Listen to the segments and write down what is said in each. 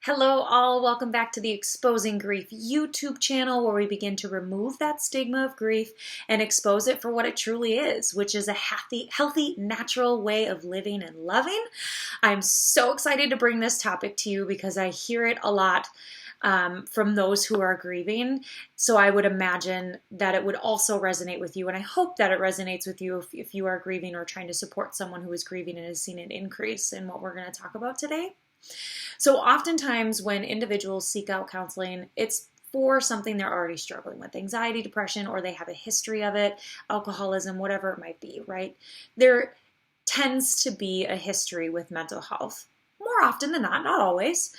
Hello all, welcome back to the Exposing Grief YouTube channel where we begin to remove that stigma of grief and expose it for what it truly is, which is a healthy, natural way of living and loving. I'm so excited to bring this topic to you because I hear it a lot from those who are grieving. So I would imagine that it would also resonate with you, and I hope that it resonates with you if you are grieving or trying to support someone who is grieving and has seen an increase in what we're going to talk about today. So oftentimes when individuals seek out counseling, it's for something they're already struggling with, anxiety, depression, or they have a history of it, alcoholism, whatever it might be, right? There tends to be a history with mental health, more often than not always.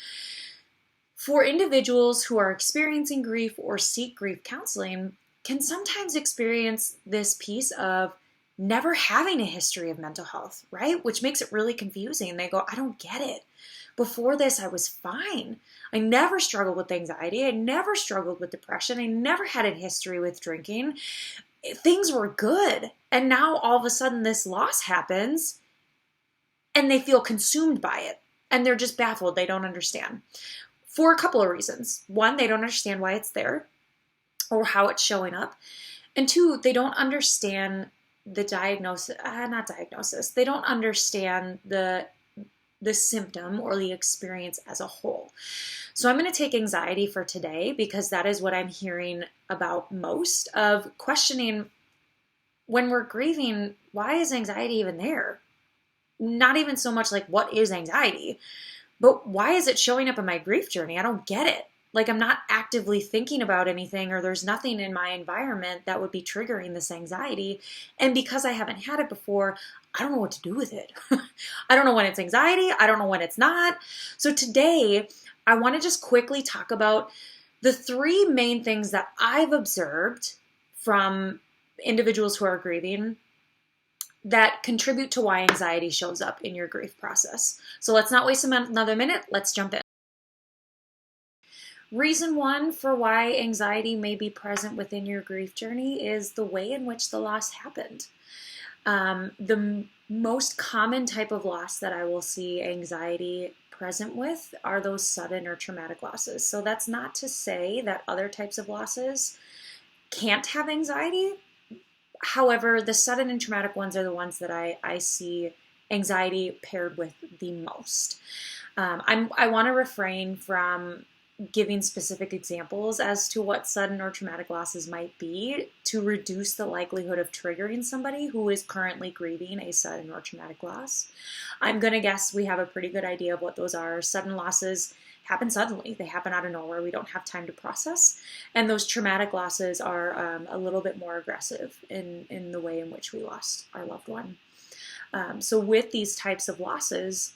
For individuals who are experiencing grief or seek grief counseling, can sometimes experience this piece of never having a history of mental health, right? Which makes it really confusing. They go, I don't get it. Before this, I was fine. I never struggled with anxiety. I never struggled with depression. I never had a history with drinking. Things were good. And now all of a sudden this loss happens and they feel consumed by it. And they're just baffled. They don't understand. For a couple of reasons. One, they don't understand why it's there or how it's showing up. And two, they don't understand the diagnosis, they don't understand the symptom or the experience as a whole. So I'm going to take anxiety for today because that is what I'm hearing about most, of questioning when we're grieving, why is anxiety even there? Not even so much like what is anxiety, but why is it showing up in my grief journey? I don't get it. Like I'm not actively thinking about anything, or there's nothing in my environment that would be triggering this anxiety. And because I haven't had it before, I don't know what to do with it. I don't know when it's anxiety. I don't know when it's not. So today, I want to just quickly talk about the three main things that I've observed from individuals who are grieving that contribute to why anxiety shows up in your grief process. So let's not waste another minute. Let's jump in. Reason one for why anxiety may be present within your grief journey is the way in which the loss happened. The most common type of loss that I will see anxiety present with are those sudden or traumatic losses. So that's not to say that other types of losses can't have anxiety. However, the sudden and traumatic ones are the ones that I see anxiety paired with the most. I want to refrain from giving specific examples as to what sudden or traumatic losses might be to reduce the likelihood of triggering somebody who is currently grieving a sudden or traumatic loss. I'm going to guess we have a pretty good idea of what those are. Sudden losses happen suddenly. They happen out of nowhere. We don't have time to process. And those traumatic losses are a little bit more aggressive in the way in which we lost our loved one. So with these types of losses,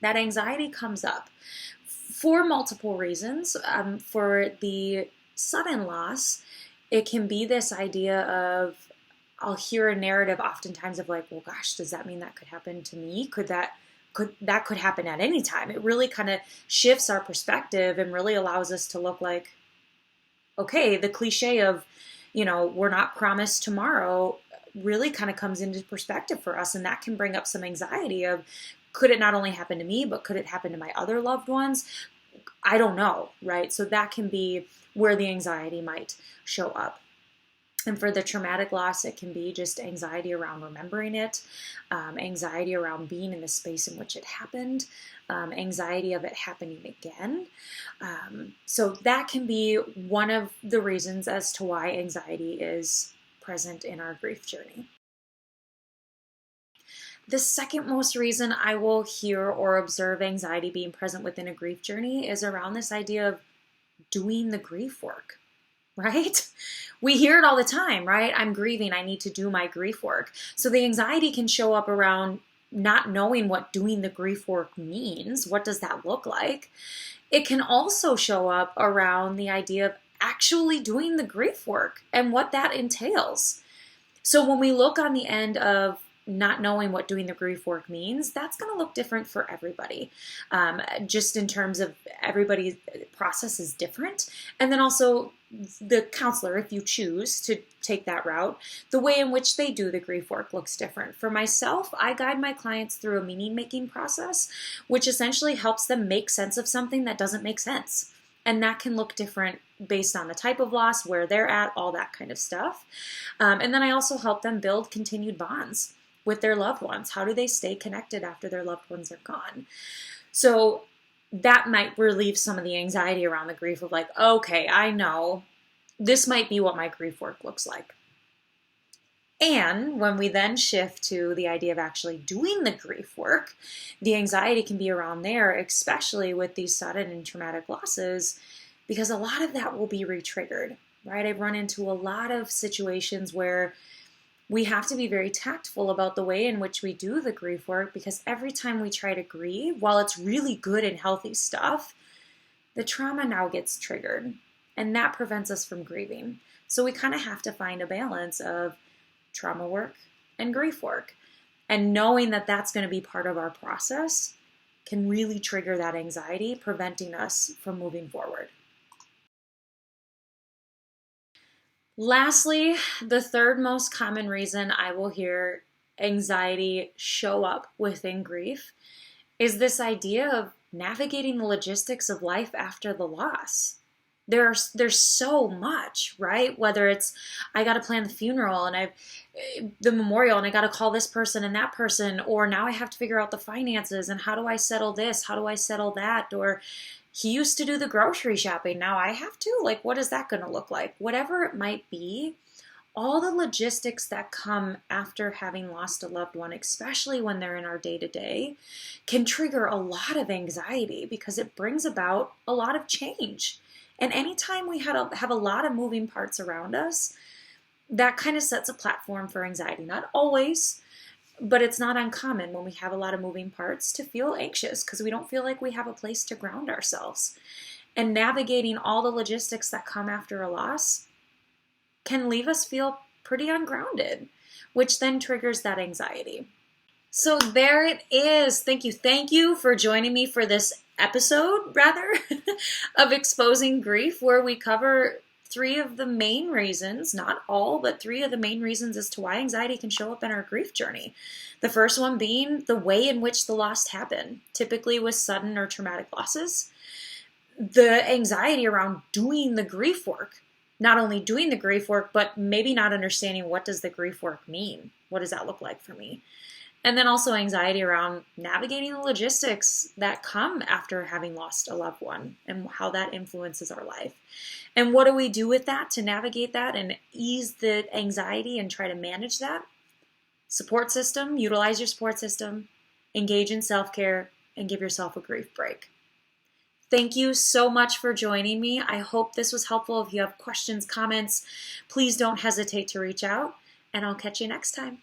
that anxiety comes up for multiple reasons. For the sudden loss, it can be this idea of, I'll hear a narrative oftentimes of like, well, gosh, does that mean that could happen to me? Could happen at any time? It really kind of shifts our perspective and really allows us to look like, okay, the cliche of, we're not promised tomorrow really kind of comes into perspective for us. And that can bring up some anxiety of, could it not only happen to me, but could it happen to my other loved ones? I don't know, right? So that can be where the anxiety might show up. And for the traumatic loss, it can be just anxiety around remembering it, anxiety around being in the space in which it happened, anxiety of it happening again. So that can be one of the reasons as to why anxiety is present in our grief journey. The second most reason I will hear or observe anxiety being present within a grief journey is around this idea of doing the grief work, right? We hear it all the time, right? I'm grieving, I need to do my grief work. So the anxiety can show up around not knowing what doing the grief work means. What does that look like? It can also show up around the idea of actually doing the grief work and what that entails. So when we look on the end of not knowing what doing the grief work means, that's going to look different for everybody. Just in terms of everybody's process is different. And then also the counselor, if you choose to take that route, the way in which they do the grief work looks different. For myself, I guide my clients through a meaning-making process, which essentially helps them make sense of something that doesn't make sense. And that can look different based on the type of loss, where they're at, all that kind of stuff. And then I also help them build continued bonds with their loved ones. How do they stay connected after their loved ones are gone? So that might relieve some of the anxiety around the grief of like, okay, I know this might be what my grief work looks like. And when we then shift to the idea of actually doing the grief work, the anxiety can be around there, especially with these sudden and traumatic losses, because a lot of that will be re-triggered, right? I've run into a lot of situations where we have to be very tactful about the way in which we do the grief work, because every time we try to grieve, while it's really good and healthy stuff, the trauma now gets triggered, and that prevents us from grieving. So we kind of have to find a balance of trauma work and grief work. And knowing that that's going to be part of our process can really trigger that anxiety, preventing us from moving forward. Lastly, the third most common reason I will hear anxiety show up within grief is this idea of navigating the logistics of life after the loss. There's so much, right? Whether it's I got to plan the funeral and the memorial and I got to call this person and that person, or now I have to figure out the finances and how do I settle this? How do I settle that? Or he used to do the grocery shopping, now I have to? Like, what is that going to look like? Whatever it might be, all the logistics that come after having lost a loved one, especially when they're in our day-to-day, can trigger a lot of anxiety because it brings about a lot of change. And anytime we have a lot of moving parts around us, that kind of sets a platform for anxiety. Not always, but it's not uncommon when we have a lot of moving parts to feel anxious because we don't feel like we have a place to ground ourselves. And navigating all the logistics that come after a loss can leave us feel pretty ungrounded, which then triggers that anxiety. So there it is. Thank you for joining me for this episode, of Exposing Grief, where we cover three of the main reasons, not all, but three of the main reasons as to why anxiety can show up in our grief journey. The first one being the way in which the loss happened, typically with sudden or traumatic losses. The anxiety around doing the grief work, not only doing the grief work, but maybe not understanding what does the grief work mean? What does that look like for me? And then also anxiety around navigating the logistics that come after having lost a loved one and how that influences our life. And what do we do with that to navigate that and ease the anxiety and try to manage that? Support system, utilize your support system, engage in self-care, and give yourself a grief break. Thank you so much for joining me. I hope this was helpful. If you have questions, comments, please don't hesitate to reach out, and I'll catch you next time.